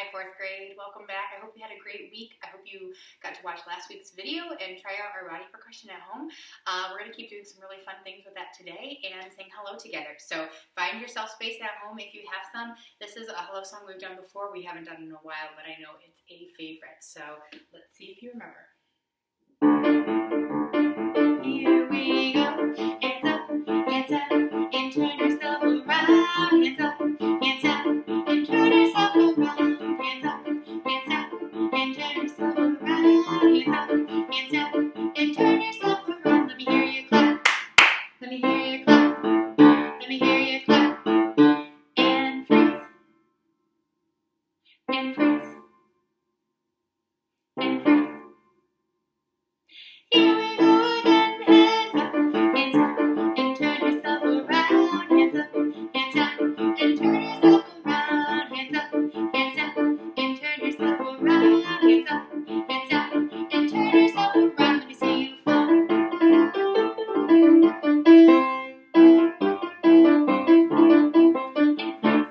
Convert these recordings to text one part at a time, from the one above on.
Hi, fourth grade. Welcome back. I hope you had a great week. I hope you got to watch last week's video and try out our body percussion at home. We're going to keep doing some really fun things with that today and sing hello together. So find yourself space at home if you have some. This is a hello song we've done before. We haven't done it in a while, but I know it's a favorite. So let's see if you remember. Here we go. Hands up, and turn yourself around. Hands up, and turn yourself around. Hands up, and turn yourself around. Hands up, and turn yourself around. Let me hear you clap. Let me hear you clap. Let me hear you clap. And freeze. And freeze. And freeze. Here we go again. Hands up, and turn yourself around. Hands up, and turn yourself around. Hands up, and turn yourself around. Hands up, and turn yourself around. Let me see you fall. And freeze.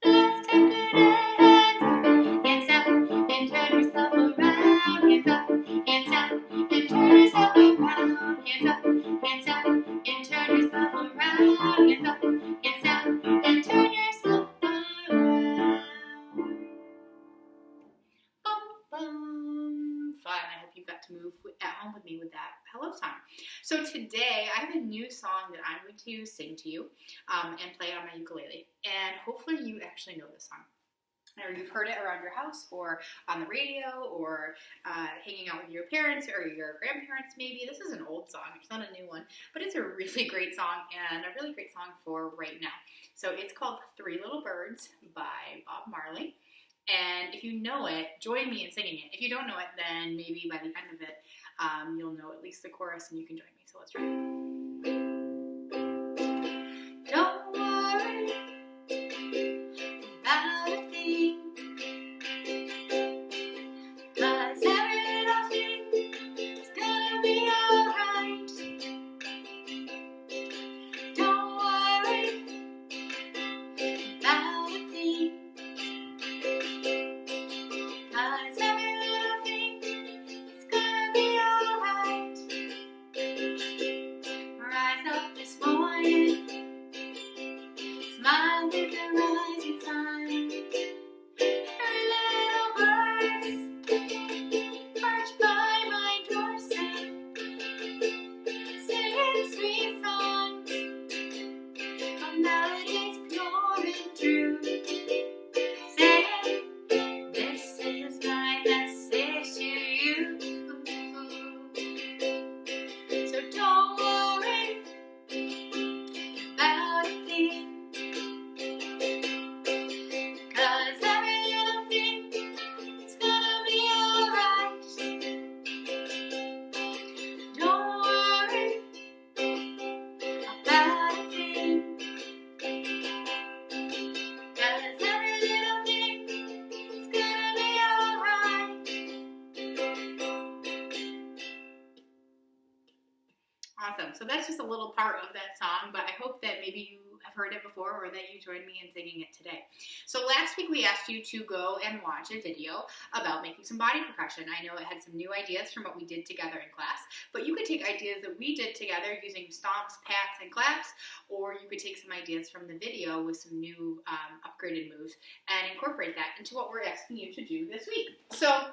Last time today. Hands up, and turn yourself around. Hands up, and turn yourself around. Hands up, and turn yourself around. Hands up, and turn yourself around. Bum, bum. Fun. I hope you got to move at home with me with that hello song. So today I have a new song that I'm going to sing to you and play it on my ukulele. And hopefully you actually know this song. Or you've heard it around your house or on the radio or hanging out with your parents or your grandparents maybe. This is an old song. It's not a new one, but it's a really great song and a really great song for right now. So it's called Three Little Birds by Bob Marley. And if you know it, join me in singing it. If you don't know it, then maybe by the end of it, you'll know at least the chorus and you can join me. So let's try it. Don't worry about a thing, 'cause every little thing is gonna be alright. Don't worry about a thing, 'cause every little thing is gonna be alright. Rise up this morning, smile with the rising sun. Three little birds perch by my doorstep, singing sweet songs of melodies pure and true, saying, this is my message to you. So don't worry about a thing, 'cause every little thing is gonna be alright. Don't worry about a thing, 'cause every little thing is gonna be alright. Awesome. So that's just a little part of that song, but I hope that maybe you have heard it before or that you joined me in singing it today. So last week we asked you to go and watch a video about making some body percussion. I know it had some new ideas from what we did together in class, but you could take ideas that we did together using stomps, pats, and claps, or you could take some ideas from the video with some new upgraded moves and incorporate that into what we're asking you to do this week. So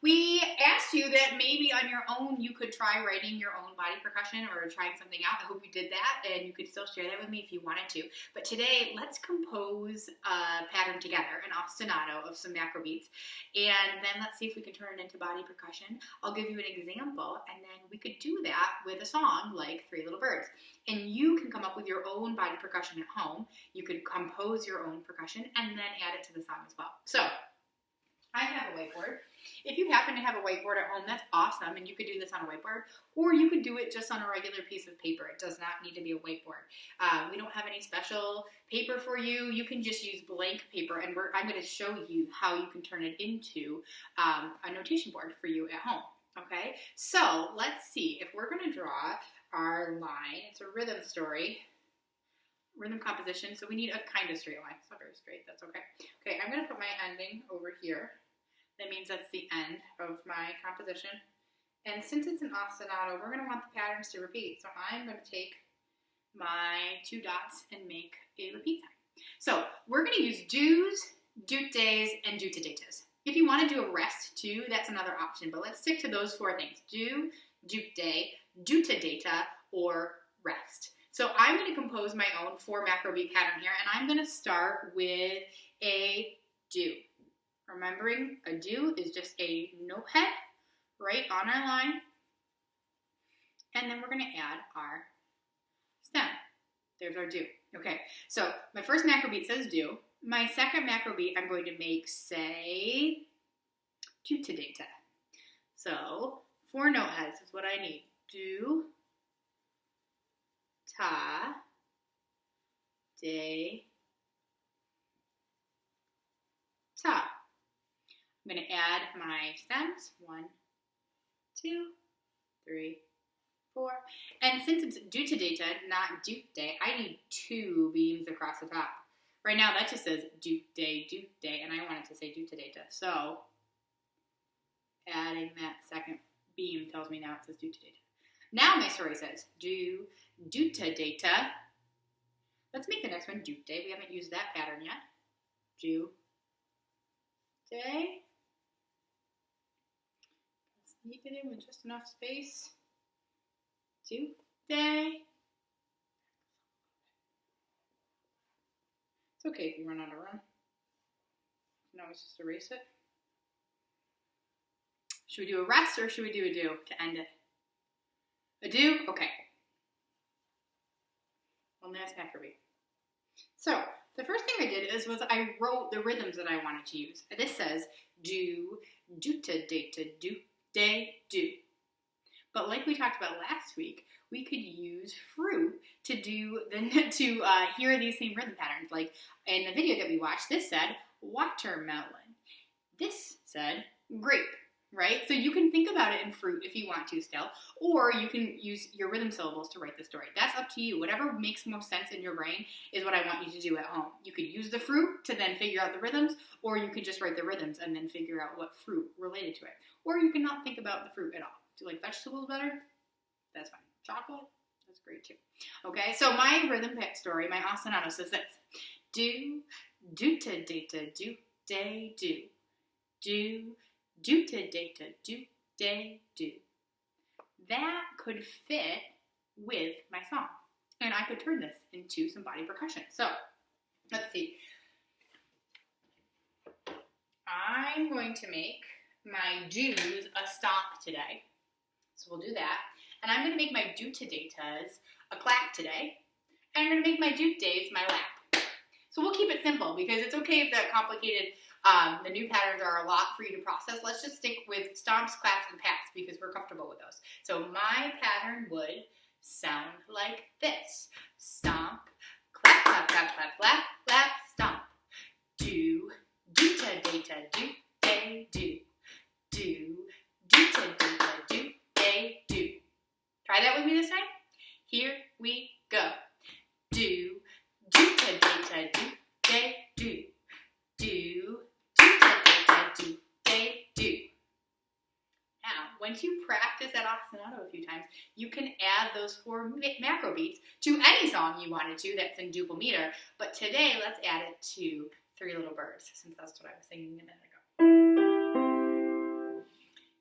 we asked you that maybe on your own you could try writing your own body percussion or trying something out. I hope you did that, and you could still share that with me if you wanted to. But today, let's compose a pattern together, an ostinato of some macro beats, and then let's see if we can turn it into body percussion. I'll give you an example, and then we could do that with a song like Three Little Birds. And you can come up with your own body percussion at home. You could compose your own percussion and then add it to the song as well. So I have a whiteboard. If you happen to have a whiteboard at home, that's awesome, and you could do this on a whiteboard, or you could do it just on a regular piece of paper. It does not need to be a whiteboard. We don't have any special paper for you. You can just use blank paper, and I'm going to show you how you can turn it into a notation board for you at home. Okay, so let's see if we're going to draw our line. It's a rhythm story. rhythm composition. So we need a kind of straight line. It's not very straight. That's okay. Okay, I'm going to put my ending over here. That means that's the end of my composition. And since it's an ostinato, we're going to want the patterns to repeat. So I'm going to take my 2 dots and make a repeat sign. So we're going to use do's, dutes, and dutadetas. If you want to do a rest too, that's another option. But let's stick to those 4 things: do, dute, dutadeta, or rest. So I'm going to compose my own 4 macro beat pattern here, and I'm going to start with a do. Remembering a do is just a note head right on our line, and then we're going to add our stem. There's our do. Okay, so my first macro beat says do. My second macro beat I'm going to make say dutadeta. So 4 note heads is what I need. Do, ta, de, ta. I'm going to add my stems. 1, 2, 3, 4. And since it's dutadeta, not dute, I need 2 beams across the top. Right now that just says dute, and I want it to say dutadeta. So adding that second beam tells me now it says dutadeta. Now my story says do, dutadeta. Let's make the next one dute. We haven't used that pattern yet. Do, day. Sneak it in with just enough space. Do, day. It's okay if you run out of room. Now let's just erase it. Should we do a rest or should we do a do to end it? A do? Okay. One last macro beat. So the first thing I did was I wrote the rhythms that I wanted to use. This says do, dutadeta, do, day, do. But like we talked about last week, we could use fruit to hear these same rhythm patterns. Like in the video that we watched, this said watermelon. This said grape, right? So you can think about it in fruit if you want to still, or you can use your rhythm syllables to write the story. That's up to you. Whatever makes most sense in your brain is what I want you to do at home. You could use the fruit to then figure out the rhythms, or you could just write the rhythms and then figure out what fruit related to it. Or you can not think about the fruit at all. Do you like vegetables better? That's fine. Chocolate? That's great too. Okay, so my rhythm story, my ostinato says this. Do, dutadeta, do, day, do. Do, dutadeta, do, day, do. That could fit with my song. And I could turn this into some body percussion. So, let's see. I'm going to make my do's a stomp today. So we'll do that. And I'm going to make my dutadetas a clap today. And I'm going to make my dute days my lap. So we'll keep it simple because it's okay if that complicated, the new patterns are a lot for you to process. Let's just stick with stomps, claps, and pats because we're comfortable with those. So my pattern would sound like this. Stomp, clap, clap, clap, clap, clap, clap, stomp. Do, dutadeta, do, day, do. Do, dutadeta, do, day, do. Try that with me this time. Here we go. Do, dutadeta, do, day, do. Do, dutadeta, do, day, do. Now, once you practice that ostinato a few times, you can add those 4 macro beats to any song you wanted to that's in duple meter. But today, let's add it to 3 Little Birds, since that's what I was singing a minute ago.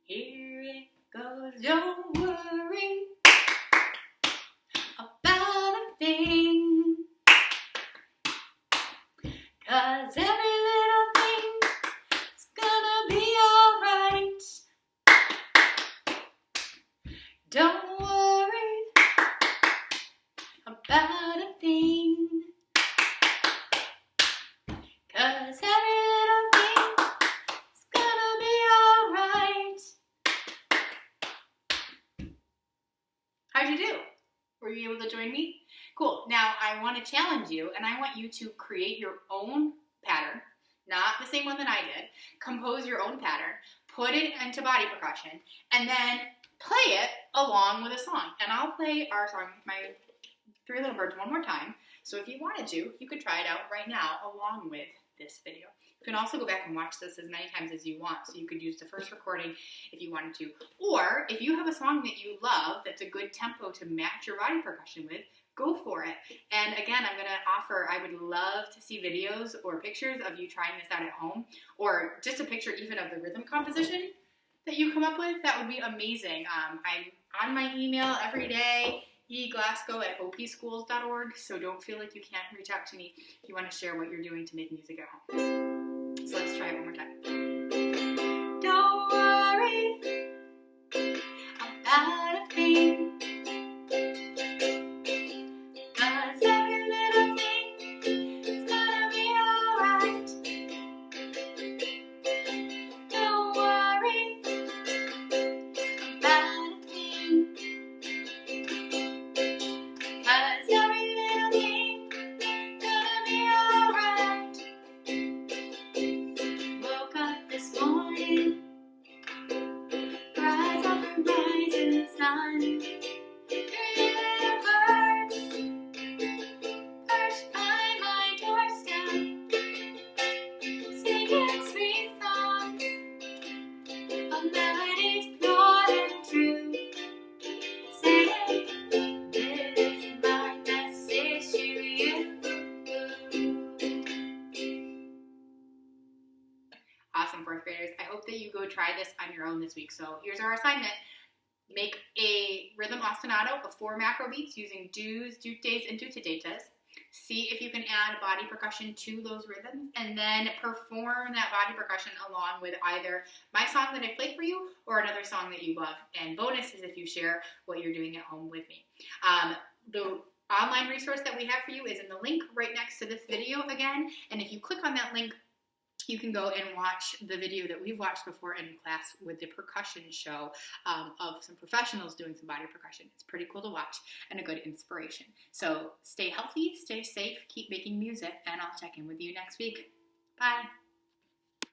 Here it goes, don't worry about a thing, 'cause every little thing's gonna be alright. Don't worry about a thing, 'cause every little thing's gonna be alright. How'd you do? Were you able to join me? Cool. Now I want to challenge you and I want you to create your own pattern, not the same one that I did. Compose your own pattern, put it into body percussion, and then play it along with a song. And I'll play our song, my Three Little Birds one more time. So if you wanted to, you could try it out right now along with this video. You can also go back and watch this as many times as you want. So you could use the first recording if you wanted to. Or if you have a song that you love that's a good tempo to match your body percussion with, go for it. And again, I'm going to offer, I would love to see videos or pictures of you trying this out at home, or just a picture even of the rhythm composition that you come up with. That would be amazing. I'm on my email every day, eglasgow@opschools.org, so don't feel like you can't reach out to me if you want to share what you're doing to make music at home. So let's try it one more time. Don't worry about a thing, 'cause every little thing is gonna be alright. Don't worry about a thing, 'cause every little thing gonna be alright. Woke up this morning, rise up and rise in the sun. Three little birds perched by my doorstep, singing sweet songs of melodies pure and true, saying, this is my message to you. Awesome, fourth graders. I hope that you go try this on your own this week. So here's our assignment. Make a rhythm ostinato of 4 macro beats using do's, dutes, and dutadetas. See if you can add body percussion to those rhythms, and then perform that body percussion along with either my song that I played for you or another song that you love. And bonus is if you share what you're doing at home with me. The online resource that we have for you is in the link right next to this video again. And if you click on that link, you can go and watch the video that we've watched before in class with the percussion show of some professionals doing some body percussion. It's pretty cool to watch and a good inspiration. So stay healthy, stay safe, keep making music, and I'll check in with you next week. Bye.